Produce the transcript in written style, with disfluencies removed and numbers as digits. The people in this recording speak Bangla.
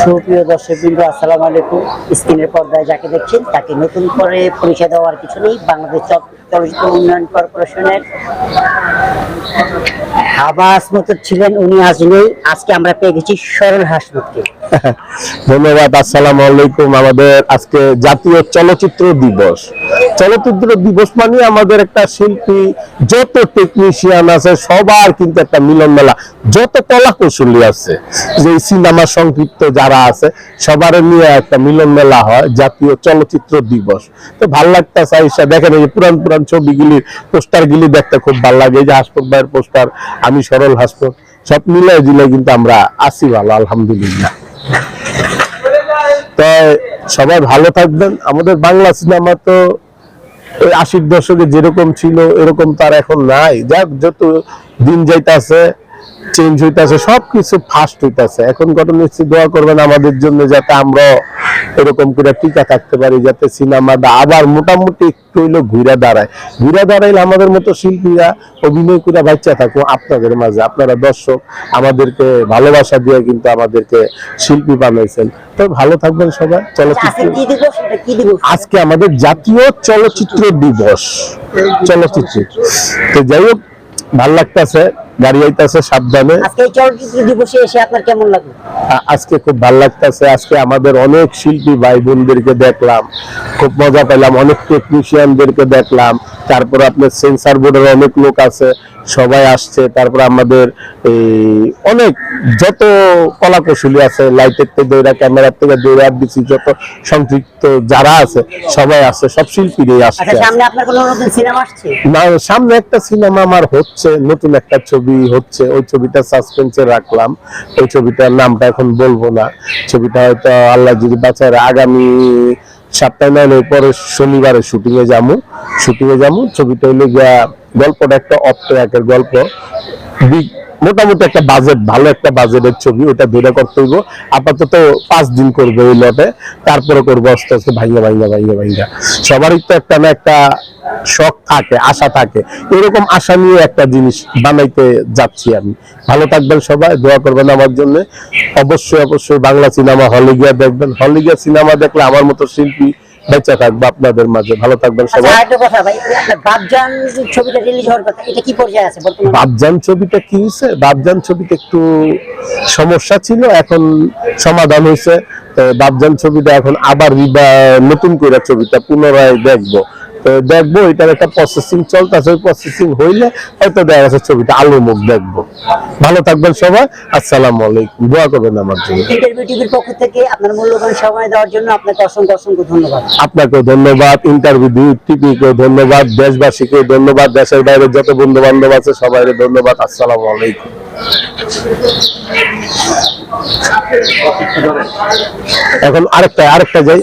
সুপ্রিয় দর্শকবৃন্দ, আসসালামু আলাইকুম। স্ক্রিনের পর্দায় যাকে দেখছেন তাকে নতুন করে পরিচয় দেওয়ার কিছু নেই। বাংলাদেশ চলচ্চিত্র উন্নয়ন কর্পোরেশনের হাবা আসমত ছিলেন, উনি আজ নেই। আজকে আমরা পেয়ে গেছি সরল হাসমতকে। ধন্যবাদ। আসসালামু আলাইকুম। আমাদের আজকে জাতীয় চলচ্চিত্র দিবস। চলচ্চিত্র দিবস মানে আমাদের একটা শিল্পী, যত টেকনিশিয়ান আছে সবার কিন্তু একটা মিলন মেলা, যত কলা কৌশলী আছে, যে সিনেমা সংক্ষিপ্ত যারা আছে সবার নিয়ে একটা মিলন মেলা হয় জাতীয় চলচ্চিত্র দিবস। তো ভাল লাগতেছে আইসা দেখেন, এই পুরান পুরান ছবিগুলি, পোস্টার গুলি দেখতে খুব ভালো লাগে। এই যে হাসমত ভাইয়ের পোস্টার, আমি সরল হাসমত, সব মিলাই দিলে কিন্তু আমরা আছি ভালো, আলহামদুলিল্লাহ। তো সবাই ভালো থাকবেন। আমাদের বাংলা সিনেমা তো ওই 80-র দশকে যেরকম ছিল এরকম তার এখন নাই। যাক, যত দিন যাইতেছে চেঞ্জ হইতেছে, সবকিছু ফাস্ট হইতেছে। এখন ঘটনা হচ্ছে, দোয়া করবেন আমাদের জন্য যাতে আমরা এরকম করে টিকা থাকতে পারি, যাতে সিনেমাটা আবার মোটামুটি একটু হইলেও ঘুরে দাঁড়াইলে আমাদের মতো শিল্পীরা অভিনয় করে বাচ্চা থাকুক আপনাদের মাঝে। আপনারা দর্শক আমাদেরকে ভালোবাসা দিয়ে কিন্তু আমাদেরকে শিল্পী বানাইছেন। তো ভালো থাকবেন সবাই। চলচ্চিত্র আজকে আমাদের জাতীয় চলচ্চিত্র দিবস, চলচ্চিত্র। তো যাই হোক, ভাল লাগতেছে, গাড়ি আইতাছে সাবধানে। আজকে এই চলচ্চিত্র দিবসে এসে আপনার কেমন লাগলো? আজকে খুব ভালো লাগতেছে। আজকে আমাদের অনেক শিল্পী ভাই বোনদেরকে দেখলাম, খুব মজা পেলাম। অনেক টেকনিশিয়ানদেরকে দেখলাম। তারপর আপনার সেন্সার বোর্ডের অনেক লোক আছে, সবাই আসছে। তারপর আমাদের এই অনেক যত কলা কৌশলী আছে, লাইটের থেকে দৌড়া, ক্যামেরার থেকে দৌড়া, দিচ্ছি যত সংযুক্ত যারা আছে সবাই আছে, সব শিল্পীরাই আসছে। সামনে আপনার কোনো নতুন সিনেমা আসছে? না, সামনে একটা সিনেমা আমার হচ্ছে, নতুন একটা ছবি হচ্ছে। ওই ছবিটা সাসপেন্সে রাখলাম। ওই ছবিটার নামটা এখন বলবো না। ছবিটা হয়তো আল্লাহ যদি বাঁচায় আগামী সপ্তাহে নয় পরে শনিবারে শুটিং এ যাবো। ছবিটা হইলে গিয়া গল্পটা একটা অফ ট্র্যাকের গল্প, মোটামুটি একটা বাজেট, ভালো একটা বাজেটের ছবি। ওটা ধরে করতে হইব। আপাতত 5 দিন করবো এই লটে, তারপরে করবো আস্তে আস্তে ভাইয়া। সবারই তো একটা না একটা শখ থাকে, আশা থাকে। এরকম আশা নিয়ে একটা জিনিস বানাইতে যাচ্ছি আমি। ভালো থাকবেন সবাই, দোয়া করবেন আমার জন্য। অবশ্যই বাংলা সিনেমা হলে গিয়ে দেখবেন। হলে গিয়ে সিনেমা দেখলে আমার মতো শিল্পী বেঁচে থাকবে আপনাদের মাঝে। ভালো থাকবেন সবাই। বাপজান ছবিটা রিলিজ হওয়ার কথা, এটা কি পর্যায়ে আছে বর্তমানে? বাপজান ছবিটা কি হয়েছে, বাপজান ছবিটা একটু সমস্যা ছিল, এখন সমাধান হয়েছে। বাপজান ছবিটা এখন আবার নতুন করে ছবিটা পুনরায় দেখবো। এটার একটা প্রসেসিং চলতেছে। প্রসেসিং হইলে হয়তো দেখা যাচ্ছে ছবিটা আলোমুখ দেখবো। ভালো থাকবেন সবাই। আসসালামু আলাইকুম। দোয়া করবেন আমার জন্য। ইন্টারভিউ টিভির পক্ষ থেকে আপনার মূল্যবান সময় দেওয়ার জন্য আপনাকে অসংখ্য ধন্যবাদ। আপনাকেও ধন্যবাদ, ইন্টারভিউ টিভিকেও ধন্যবাদ, দেশবাসীকে ধন্যবাদ, দেশের বাইরে যত বন্ধু বান্ধব আছে সবাই ধন্যবাদ। আসসালামু আলাইকুম। এখন আরেকটা যাই,